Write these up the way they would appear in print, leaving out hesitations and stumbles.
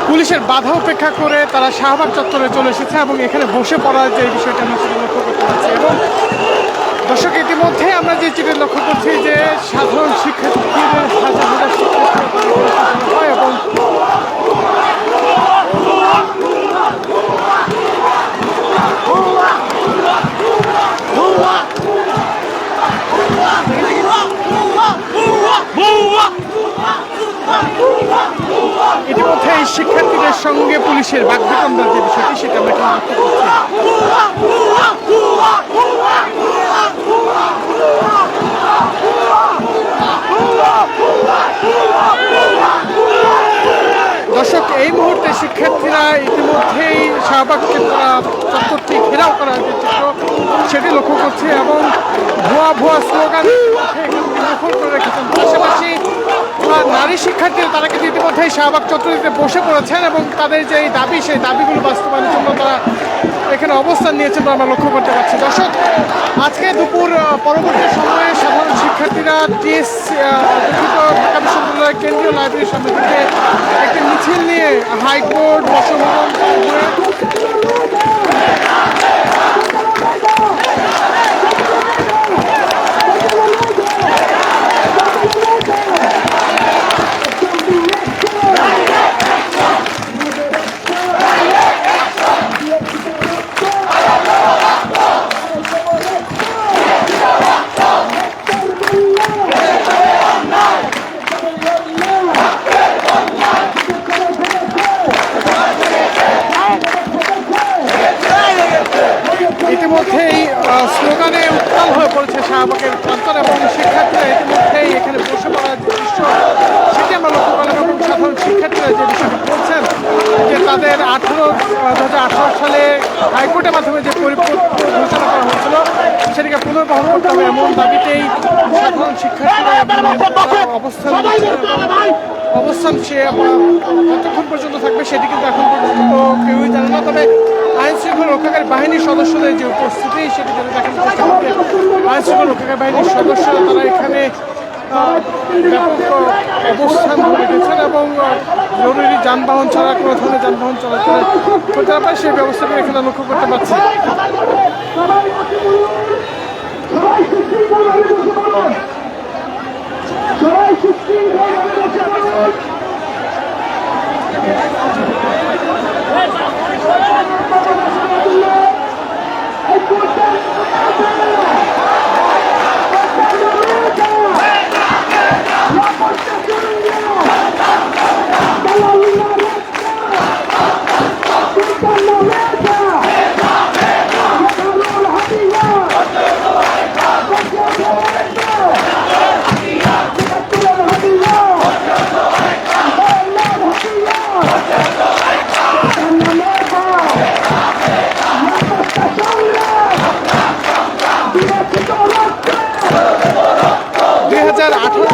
পুলিশের বাধা উপেক্ষা করে তারা শাহবাগ চত্বরে চলে এসেছে এবং এখানে বসে পড়ার যে বিষয়টা আমরা সেটা লক্ষ্য করতে পারছি। এবং দর্শক, ইতিমধ্যে আমরা যে চিত্র লক্ষ্য করছি যে সাধারণ শিক্ষার্থীদের হাজার হাজার শিক্ষার্থী হয় এবং ইতিমধ্যে এই শিক্ষার্থীদের সঙ্গে পুলিশের বাগবিতণ্ডার যে বিষয়টি সেটা আমরা এখানে দর্শক, এই মুহূর্তে শিক্ষার্থীরা ইতিমধ্যেই শাহবাগ চত্বরটি ঘেরাও করার যে চিত্র সেটি লক্ষ্য করছে এবং ভুয়া ভুয়া স্লোগান মুখর করে রেখেছেন। পাশাপাশি নারী শিক্ষার্থীরা তারা কিন্তু ইতিমধ্যেই শাহবাগ চত্বরটিতে বসে পড়েছেন এবং তাদের যে দাবি সেই দাবিগুলো বাস্তবায়নের জন্য তারা এখানে অবস্থান নিয়েছেন বলে আমরা লক্ষ্য করতে পারছি। দর্শক, আজকে দুপুর পরবর্তী সময়ে সাধারণ শিক্ষার্থীরা ঢাকা বিশ্ববিদ্যালয়ের কেন্দ্রীয় লাইব্রেরির সামনে থেকে একটি মিছিল নিয়ে হাইকোর্ট বসভবন ঘুরে ইতিমধ্যেই স্লোগানে উত্তাল হয়ে পড়েছে শাহবাগের প্রান্তর এবং শিক্ষার্থীরা ইতিমধ্যেই এখানে বসে পড়ার যে দৃশ্য সেটি আমরা লক্ষ্য করলাম। এবং সাধারণ শিক্ষার্থীরা যে বিষয়টি বলছেন যে তাদের 2018 সালে হাইকোর্টের মাধ্যমে যে পরিপত্র ঘোষণা করা হয়েছিল সেটিকে পুনর্বহাল করতে হবে এমন দাবিতেই সাধারণ শিক্ষার্থীরা অবস্থান সে কতক্ষণ পর্যন্ত থাকবে সেটি কিন্তু এখন পর্যন্ত কেউই জানে না। তবে আইন শৃঙ্খলা রক্ষাকারী বাহিনীর সদস্যদের যে উপস্থিতি সেটি যেন দেখানোর চেষ্টা করবে। আইন শৃঙ্খলা রক্ষাকারী বাহিনীর সদস্যরা তারা এখানে ব্যাপক অবস্থান রেখেছেন এবং জরুরি যানবাহন ছাড়া কোনো ধরনের যানবাহন চলাচল করতে না পারে সেই ব্যবস্থাকে এখানে লক্ষ্য করতে পারছি।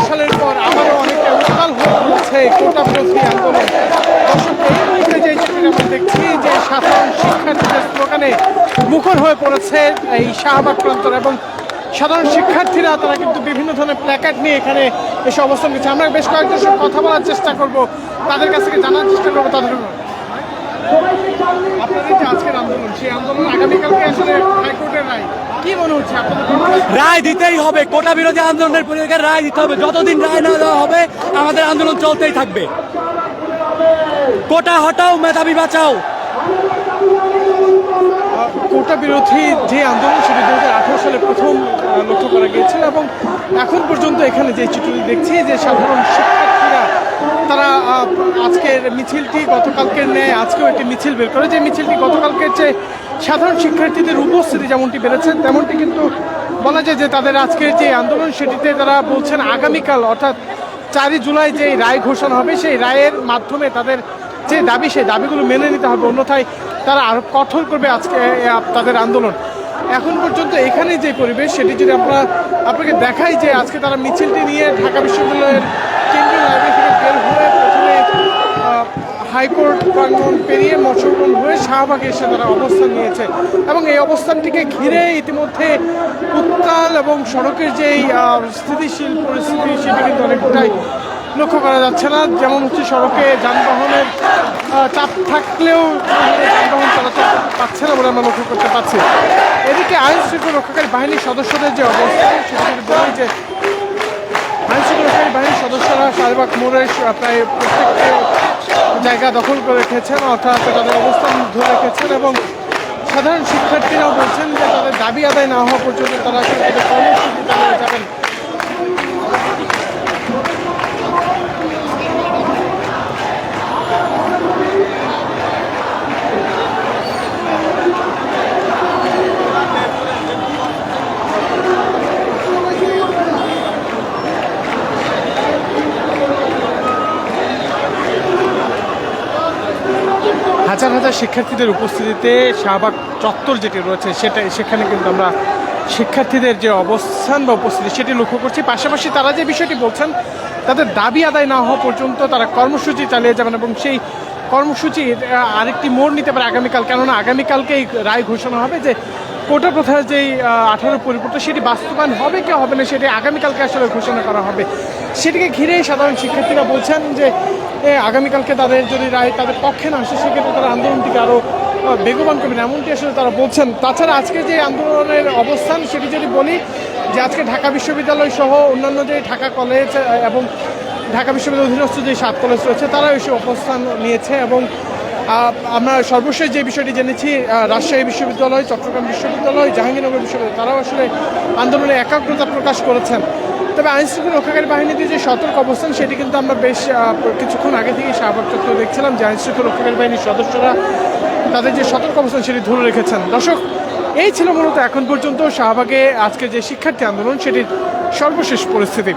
সালের পর আবারও অনেকটা উত্তাল হয়ে পড়েছে কোটা বিরোধী আন্দোলন। দর্শক, এই মুহূর্তে যে চিত্রটি আমরা দেখছি যে সাধারণ শিক্ষার্থীদের স্লোগানে মুখর হয়ে পড়েছে এই শাহবাগ প্রান্তর এবং সাধারণ শিক্ষার্থীরা তারা কিন্তু বিভিন্ন ধরনের প্ল্যাকার্ড নিয়ে এখানে এসে অবস্থান নিচ্ছে। আমরা বেশ কয়েকজনের সঙ্গে কথা বলার চেষ্টা করব, তাদের কাছ থেকে জানার চেষ্টা করবো তাদের আপনাদের যে আজকের আন্দোলন সেই আন্দোলন আগামীকালকে আসলে হাইকোর্টের রায় কি মনে হচ্ছে আপনাদের? রায় দিতেই হবে, কোটা বিরোধী আন্দোলনের পরিবেশের রায় দিতে হবে। যতদিন রায় না দেওয়া হবে আমাদের আন্দোলন চলতেই থাকবে। কোটা হটাও, মেধাবী বাঁচাও। কোটা বিরোধী যে আন্দোলন সেটি 2018 সালে প্রথম লক্ষ্য করা গিয়েছিল এবং এখন পর্যন্ত এখানে যে চিত্রটি দেখছি যে সাধারণ শিক্ষার্থীরা তারা আজকের মিছিলটি গতকালকের ন্যায় আজকেও একটি মিছিল বের করে। যে মিছিলটি গতকালকের চেয়ে সাধারণ শিক্ষার্থীদের উপস্থিতি যেমনটি বেড়েছে তেমনটি কিন্তু বলা যায় যে তাদের আজকের যে আন্দোলন সেটিতে তারা বলছেন আগামীকাল অর্থাৎ 4 জুলাই যে রায় ঘোষণা হবে সেই রায়ের মাধ্যমে তাদের যে দাবি সেই দাবিগুলো মেনে নিতে হবে, অন্যথায় তারা আরো কঠোর করবে আজকে তাদের আন্দোলন। এখন পর্যন্ত এখানে যে পরিবেশ সেটি যদি আমরা আপনাকে দেখাই যে আজকে তারা মিছিলটি নিয়ে ঢাকা বিশ্ববিদ্যালয়ের কেন্দ্রীয় লাইব্রেরি থেকে বের হয়ে প্রথমে হাইকোর্ট প্রাঙ্গণ পেরিয়ে মৎস্যভবন হয়ে শাহবাগে এসে তারা অবস্থান নিয়েছে এবং এই অবস্থানটিকে ঘিরে ইতিমধ্যে উত্তাল এবং সড়কের যেই স্থিতিশীল পরিস্থিতি সেটি কিন্তু অনেকটাই লক্ষ্য করা যাচ্ছে না। যেমন হচ্ছে সড়কে যানবাহনের চাপ থাকলেও যানবাহন চলাচল পাচ্ছে না বলে আমরা লক্ষ্য করতে পারছি। এদিকে আইন শৃঙ্খলা রক্ষাকারী বাহিনীর সদস্যদের যে অবস্থা সেটা যদি বলি যে আইন শৃঙ্খলা রক্ষাকারী বাহিনীর সদস্যরা শাহবাগ মোড়ে প্রায় প্রত্যেকটি জায়গা দখল করে রেখেছেন, অর্থাৎ তাদের অবস্থান ধরে রেখেছেন এবং সাধারণ শিক্ষার্থীরাও বলছেন যে তাদের দাবি আদায় না হওয়া পর্যন্ত তারা কিন্তু কর্মসূচি চালিয়ে যাবেন। হাজার হাজার শিক্ষার্থীদের উপস্থিতিতে শাহবাগ চত্বর যেটি রয়েছে সেখানে কিন্তু আমরা শিক্ষার্থীদের যে অবস্থান বা উপস্থিতি সেটি লক্ষ্য করছি। পাশাপাশি তারা যে বিষয়টি বলছেন তাদের দাবি আদায় না হওয়া পর্যন্ত তারা কর্মসূচি চালিয়ে যাবেন এবং সেই কর্মসূচির আরেকটি মোড় নিতে পারে আগামীকাল। কেননা আগামীকালকেই রায় ঘোষণা হবে যে কোটা প্রথার যেই 18 পরিবর্তন সেটি বাস্তবায়ন হবে কি হবে না সেটি আগামীকালকে আসলে ঘোষণা করা হবে। সেটিকে ঘিরেই সাধারণ শিক্ষার্থীরা বলছেন যে আগামীকালকে তাদের যদি রায় তাদের পক্ষে না আসে সেক্ষেত্রে তারা আন্দোলনটিকে আরও বেগবান করবেন, এমনটি আসলে তারা বলছেন। তাছাড়া আজকে যে আন্দোলনের অবস্থান সেটি যদি বলি যে আজকে ঢাকা বিশ্ববিদ্যালয় সহ অন্যান্য যে ঢাকা কলেজ এবং ঢাকা বিশ্ববিদ্যালয় অধীনস্থ যে 7 কলেজ রয়েছে তারা এসে অবস্থান নিয়েছে এবং আমরা সর্বশেষ যে বিষয়টি জেনেছি রাজশাহী বিশ্ববিদ্যালয়, চট্টগ্রাম বিশ্ববিদ্যালয়, জাহাঙ্গীরনগর বিশ্ববিদ্যালয় তারাও আসলে আন্দোলনে একাগ্রতা প্রকাশ করেছেন। তবে আইনশৃঙ্খলা রক্ষাকারী বাহিনীতে যে সতর্ক অবস্থান সেটি কিন্তু আমরা বেশ কিছুক্ষণ আগে থেকেই শাহবাগ চত্বরে দেখছিলাম যে আইনশৃঙ্খলা রক্ষাকারী বাহিনীর সদস্যরা তাদের যে সতর্ক অবস্থান সেটি ধরে রেখেছেন। দর্শক, এই ছিল মূলত এখন পর্যন্ত শাহবাগে আজকে যে শিক্ষার্থী আন্দোলন সেটির সর্বশেষ পরিস্থিতি।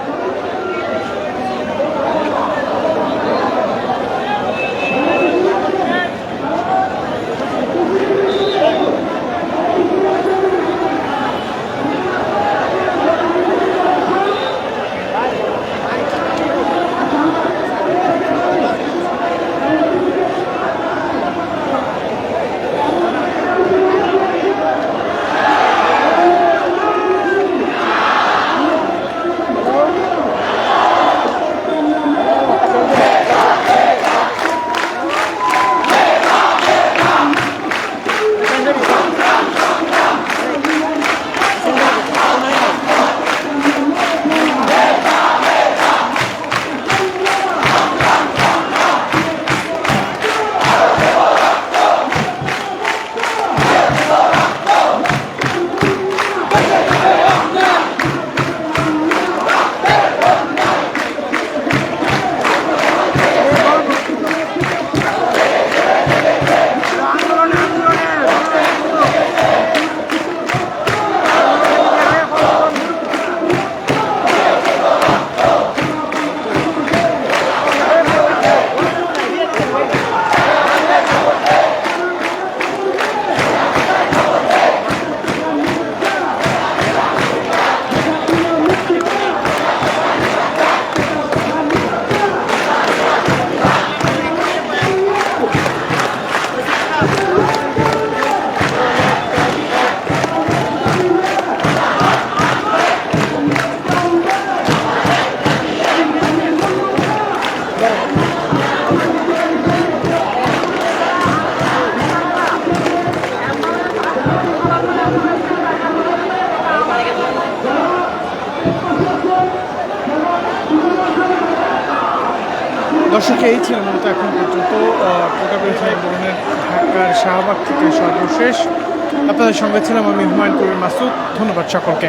দর্শক, এই ছিল মূলত এখন পর্যন্ত কোটা বিরোধী আন্দোলনের ঢাকার শাহবাগ থেকে সর্বশেষ। আপনাদের সঙ্গে ছিলাম আমি হুমায়ুন কবির মাসুদ। ধন্যবাদ সকলকে।